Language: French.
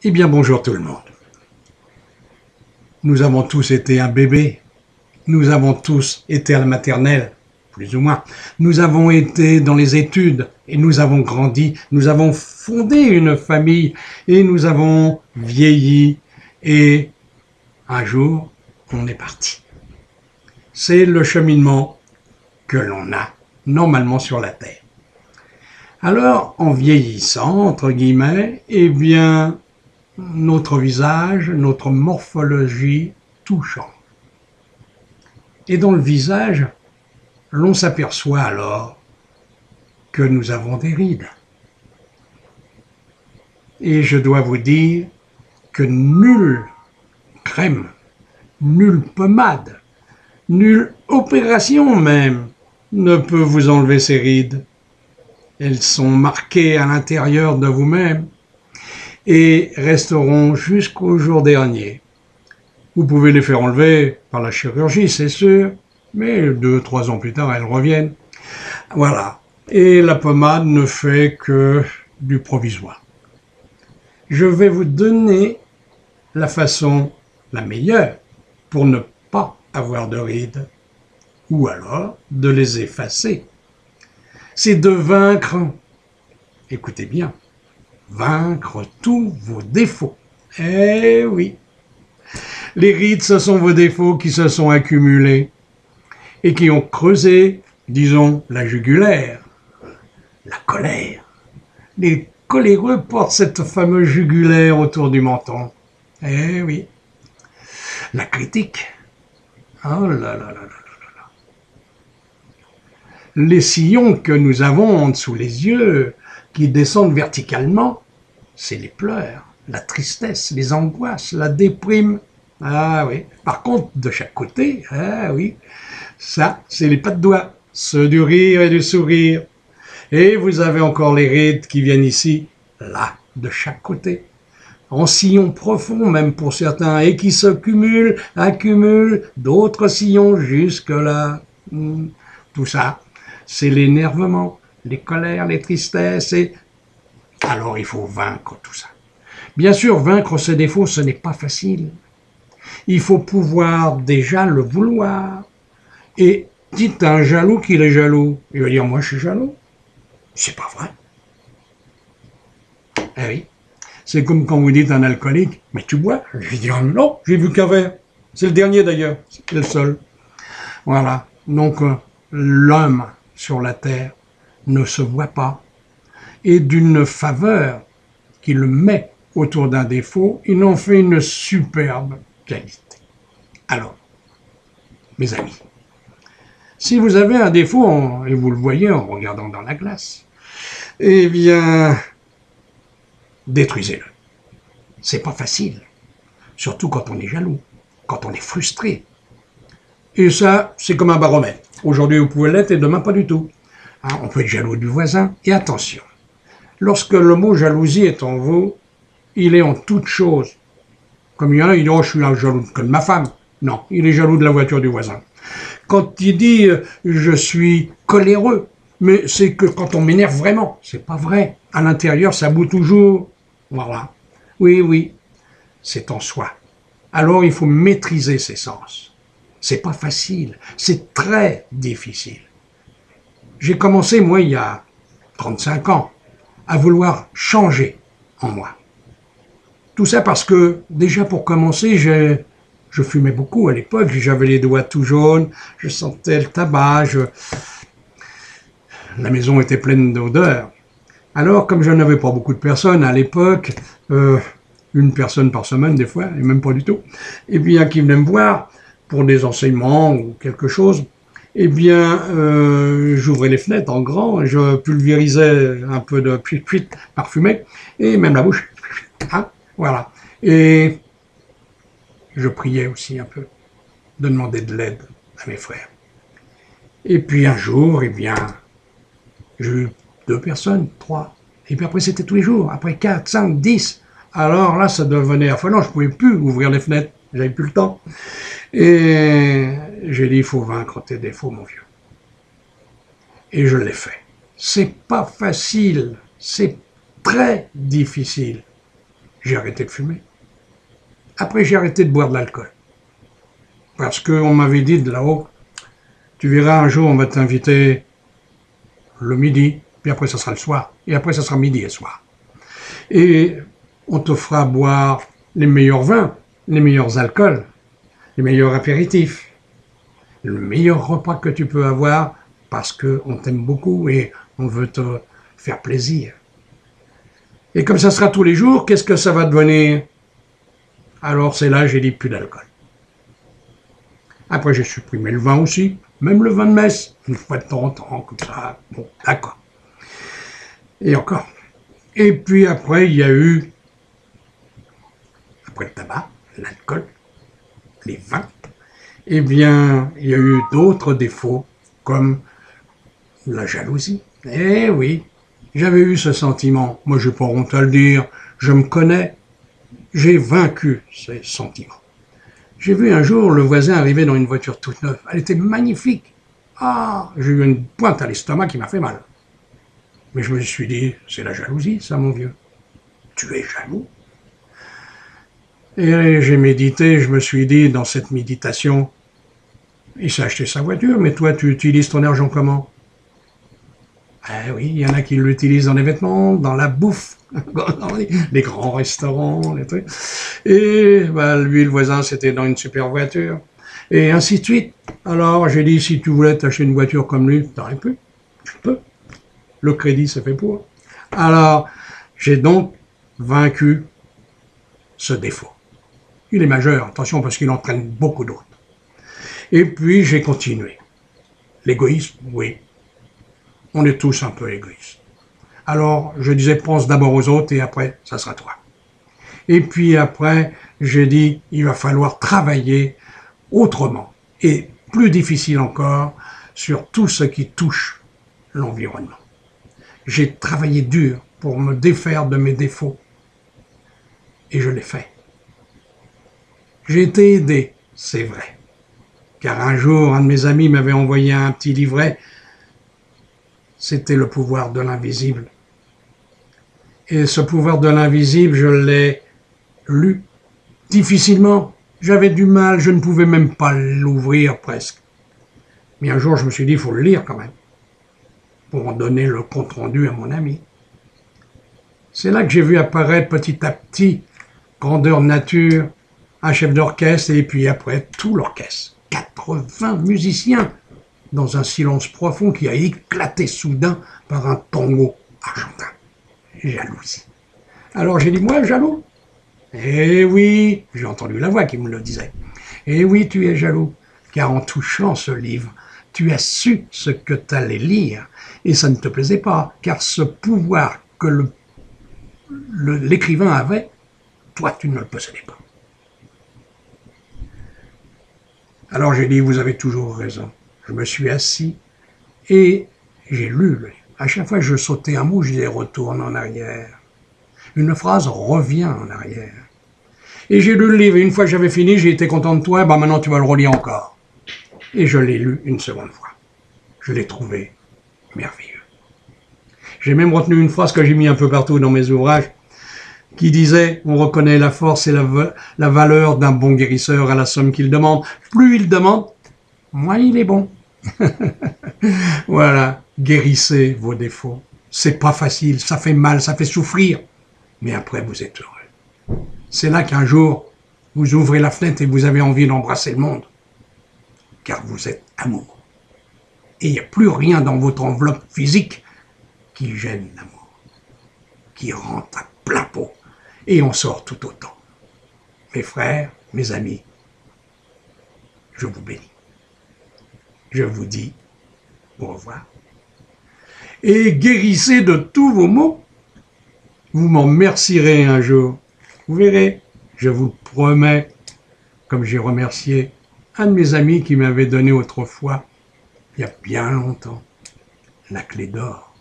Eh bien bonjour tout le monde. Nous avons tous été un bébé, nous avons tous été à la maternelle, plus ou moins. Nous avons été dans les études et nous avons grandi, nous avons fondé une famille et nous avons vieilli et un jour on est parti. C'est le cheminement que l'on a normalement sur la terre. Alors en vieillissant, entre guillemets, eh bien notre visage, notre morphologie, tout change. Et dans le visage, l'on s'aperçoit alors que nous avons des rides. Et je dois vous dire que nulle crème, nulle pommade, nulle opération même ne peut vous enlever ces rides. Elles sont marquées à l'intérieur de vous-même et resteront jusqu'au jour dernier. Vous pouvez les faire enlever par la chirurgie, c'est sûr, mais 2-3 ans plus tard, elles reviennent. Voilà. Et la pommade ne fait que du provisoire. Je vais vous donner la façon la meilleure pour ne pas avoir de rides, ou alors de les effacer. C'est de vaincre, écoutez bien, vaincre tous vos défauts. Eh oui, les rides, ce sont vos défauts qui se sont accumulés et qui ont creusé, disons, la jugulaire, la colère. Les coléreux portent cette fameuse jugulaire autour du menton. Eh oui, la critique. Oh là là là là là là. Les sillons que nous avons en dessous les yeux, qui descendent verticalement, c'est les pleurs, la tristesse, les angoisses, la déprime. Ah oui. Par contre, de chaque côté, ah oui, ça, c'est les pas de doigts, ceux du rire et du sourire. Et vous avez encore les rides qui viennent ici, là, de chaque côté, en sillon profond même pour certains, et qui se cumulent, accumulent d'autres sillons jusque là. Tout ça, c'est l'énervement, les colères, les tristesses, et alors il faut vaincre tout ça. Bien sûr, vaincre ses défauts, ce n'est pas facile. Il faut pouvoir déjà le vouloir. Et dites à un jaloux qu'il est jaloux. Il va dire, moi je suis jaloux. C'est pas vrai. Eh oui. C'est comme quand vous dites à un alcoolique, mais tu bois? Je vais dire, non, j'ai vu qu'un verre. C'est le dernier d'ailleurs, c'est le seul. Voilà. Donc, l'homme sur la terre ne se voit pas. Et d'une faveur qu'il met autour d'un défaut, il en fait une superbe qualité. Alors, mes amis, si vous avez un défaut, et vous le voyez en regardant dans la glace, eh bien, détruisez-le. C'est pas facile, surtout quand on est jaloux, quand on est frustré. Et ça, c'est comme un baromètre. Aujourd'hui, vous pouvez l'être et demain, pas du tout. Hein, on peut être jaloux du voisin. Et attention, lorsque le mot jalousie est en vous, il est en toute chose. Comme il y en a, il dit, oh, je suis jaloux que de ma femme. Non, il est jaloux de la voiture du voisin. Quand il dit je suis coléreux, mais c'est que quand on m'énerve vraiment, c'est pas vrai. À l'intérieur, ça bout toujours. Voilà. Oui, oui, c'est en soi. Alors il faut maîtriser ses sens. C'est pas facile, c'est très difficile. J'ai commencé, moi, il y a 35 ans, à vouloir changer en moi. Tout ça parce que, déjà pour commencer, je fumais beaucoup à l'époque, j'avais les doigts tout jaunes, je sentais le tabac, la maison était pleine d'odeurs. Alors, comme je n'avais pas beaucoup de personnes à l'époque, une personne par semaine des fois, et même pas du tout, et bien qui venait me voir pour des enseignements ou quelque chose, eh bien, j'ouvrais les fenêtres en grand, je pulvérisais un peu de puit parfumé, et même la bouche, hein, voilà. Et je priais aussi un peu, de demander de l'aide à mes frères. Et puis un jour, eh bien, j'ai eu 2 personnes, 3. Et puis après, c'était tous les jours. Après 4, 5, 10. Alors là, ça devenait affolant. Je ne pouvais plus ouvrir les fenêtres. J'avais plus le temps. Et j'ai dit, il faut vaincre tes défauts, mon vieux. Et je l'ai fait. C'est pas facile. C'est très difficile. j'ai arrêté de fumer. Après, j'ai arrêté de boire de l'alcool. Parce qu'on m'avait dit de là-haut, tu verras un jour, on va t'inviter le midi, puis après ça sera le soir, et après ça sera midi et soir. Et on te fera boire les meilleurs vins, les meilleurs alcools, les meilleurs apéritifs, le meilleur repas que tu peux avoir parce qu'on t'aime beaucoup et on veut te faire plaisir. Et comme ça sera tous les jours, qu'est-ce que ça va devenir? Alors c'est là j'ai dit plus d'alcool. Après j'ai supprimé le vin aussi, même le vin de messe, une fois de temps en temps, comme ça, bon, d'accord. Et encore. Et puis après il y a eu, après le tabac, l'alcool, les vins, eh bien il y a eu d'autres défauts comme la jalousie. Eh oui, j'avais eu ce sentiment, moi j'ai pas honte à le dire, je me connais, j'ai vaincu ces sentiments. J'ai vu un jour le voisin arriver dans une voiture toute neuve, elle était magnifique. Ah, j'ai eu une pointe à l'estomac qui m'a fait mal. Mais je me suis dit, c'est la jalousie ça mon vieux, tu es jaloux. Et j'ai médité, je me suis dit dans cette méditation, il s'est acheté sa voiture, mais toi tu utilises ton argent comment? Eh oui, il y en a qui l'utilisent dans les vêtements, dans la bouffe, dans les grands restaurants, les trucs. Et bah, lui, le voisin, c'était dans une super voiture. Et ainsi de suite. Alors, j'ai dit, si tu voulais t'acheter une voiture comme lui, t'aurais pu. Tu peux. Le crédit, c'est fait pour. Alors, j'ai donc vaincu ce défaut. Il est majeur, attention, parce qu'il entraîne beaucoup d'autres. Et puis, j'ai continué. L'égoïsme, oui. On est tous un peu égoïstes. Alors, je disais, pense d'abord aux autres et après, ça sera toi. Et puis après, j'ai dit, il va falloir travailler autrement et plus difficile encore sur tout ce qui touche l'environnement. J'ai travaillé dur pour me défaire de mes défauts et je l'ai fait. J'ai été aidé, c'est vrai, car un jour, un de mes amis m'avait envoyé un petit livret. C'était le pouvoir de l'invisible. Et ce pouvoir de l'invisible, je l'ai lu difficilement. J'avais du mal, je ne pouvais même pas l'ouvrir presque. Mais un jour, je me suis dit, il faut le lire quand même, pour en donner le compte-rendu à mon ami. C'est là que j'ai vu apparaître petit à petit, grandeur nature, un chef d'orchestre, et puis après, tout l'orchestre. 80 musiciens, dans un silence profond qui a éclaté soudain par un tango argentin. Jalousie. Alors j'ai dit, moi, jaloux? Eh oui, j'ai entendu la voix qui me le disait. Eh oui, tu es jaloux, car en touchant ce livre, tu as su ce que tu allais lire, et ça ne te plaisait pas, car ce pouvoir que l'écrivain avait, toi, tu ne le possédais pas. Alors j'ai dit, vous avez toujours raison. Je me suis assis et j'ai lu le livre. À chaque fois que je sautais un mot, je disais retourne en arrière. Une phrase revient en arrière. Et j'ai lu le livre. Et une fois que j'avais fini, j'ai été content de toi. Ben maintenant, tu vas le relire encore. Et je l'ai lu une seconde fois. Je l'ai trouvé merveilleux. J'ai même retenu une phrase que j'ai mis un peu partout dans mes ouvrages qui disait « On reconnaît la force et la valeur d'un bon guérisseur à la somme qu'il demande. Plus il demande, moins il est bon. » Voilà, guérissez vos défauts. C'est pas facile, ça fait mal, ça fait souffrir. Mais après, vous êtes heureux. C'est là qu'un jour, vous ouvrez la fenêtre et vous avez envie d'embrasser le monde. Car vous êtes amour. Et il n'y a plus rien dans votre enveloppe physique qui gêne l'amour. Qui rentre à plein pot. Et on sort tout autant. Mes frères, mes amis, je vous bénis. Je vous dis au revoir. Et guérissez de tous vos maux. Vous m'en remercierez un jour. Vous verrez, je vous le promets, comme j'ai remercié un de mes amis qui m'avait donné autrefois, il y a bien longtemps, la clé d'or.